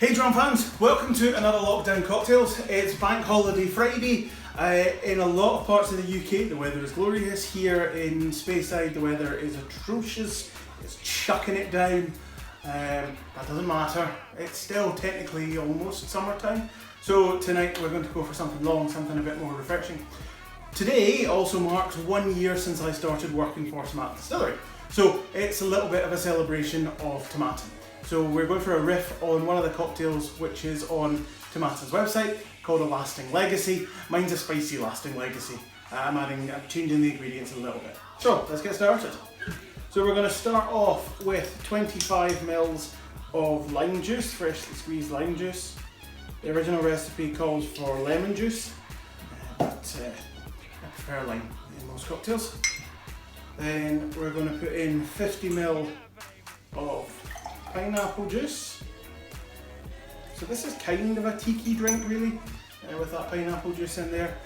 Hey drum fans, welcome to another Lockdown Cocktails. It's Bank Holiday Friday. In a lot of parts of the UK the weather is glorious. Here in Speyside the weather is atrocious. It's chucking it down. That doesn't matter. It's still technically almost summertime. So tonight we're going to go for something long, something a bit more refreshing. Today also marks 1 year since I started working for Tomatin Distillery. So it's a little bit of a celebration of Tomatin. So we're going for a riff on one of the cocktails which is on Tomatin's website called a Lasting Legacy. Mine's a spicy Lasting Legacy. I'm changing the ingredients a little bit. So let's get started. So we're going to start off with 25 mils of lime juice, freshly squeezed lime juice. The original recipe calls for lemon juice, but I prefer lime in most cocktails. Then we're going to put in 50 ml of pineapple juice. So this is kind of a tiki drink really, with that pineapple juice in there.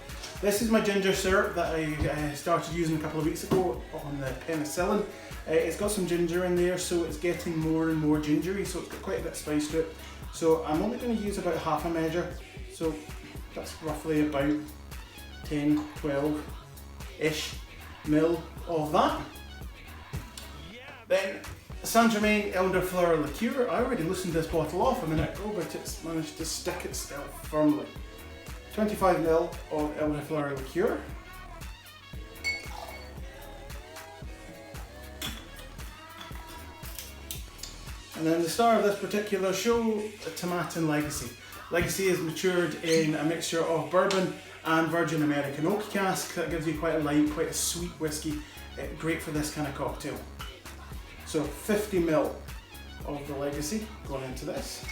This is my ginger syrup that I started using a couple of weeks ago on the penicillin. It's got some ginger in there, so it's getting more and more gingery, so it's got quite a bit of spice to it. So I'm only going to use about half a measure, so that's roughly about 10, 12-ish mil of that. Then Germain Elderflower Liqueur. I already loosened this bottle off a minute ago, but it's managed to stick itself firmly. 25 ml of Elderflower Liqueur. And then the star of this particular show, the Tomatin Legacy. Legacy is matured in a mixture of bourbon and virgin American oak cask. That gives you quite a light, quite a sweet whiskey. Great for this kind of cocktail. So 50 ml of the Legacy going into this.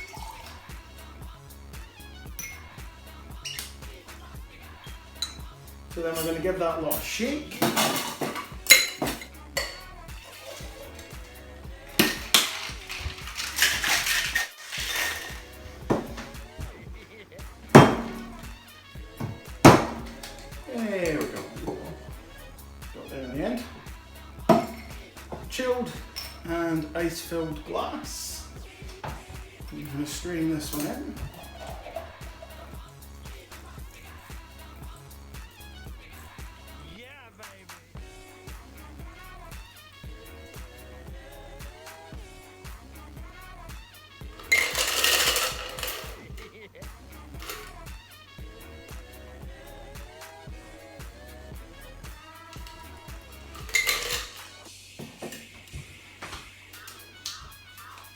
So then we're going to give that a lot of shake. There we go. Got there in the end. Chilled and ice-filled glass. I'm going to strain this one in.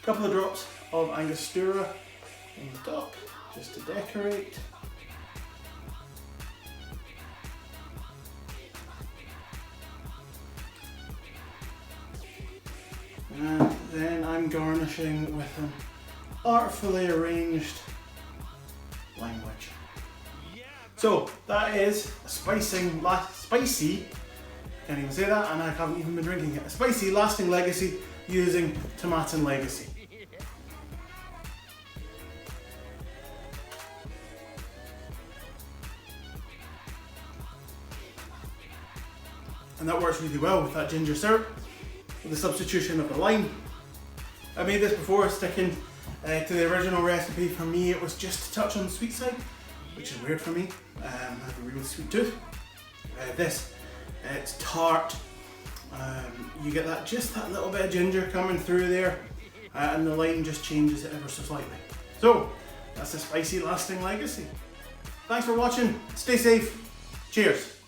Couple of drops of Angostura on the top, just to decorate. And then I'm garnishing with an artfully arranged lime wedge. So that is a spicy, I can't even say that, and I haven't even been drinking it. A spicy Lasting Legacy using Tomatin Legacy. And that works really well with that ginger syrup, with the substitution of the lime. I made this before, sticking to the original recipe. For me it was just a touch on the sweet side, which is weird for me. I have a really sweet tooth. It's tart. You get that, just that little bit of ginger coming through there, and the lime just changes it ever so slightly. So that's a spicy Lasting Legacy. Thanks for watching, stay safe, cheers.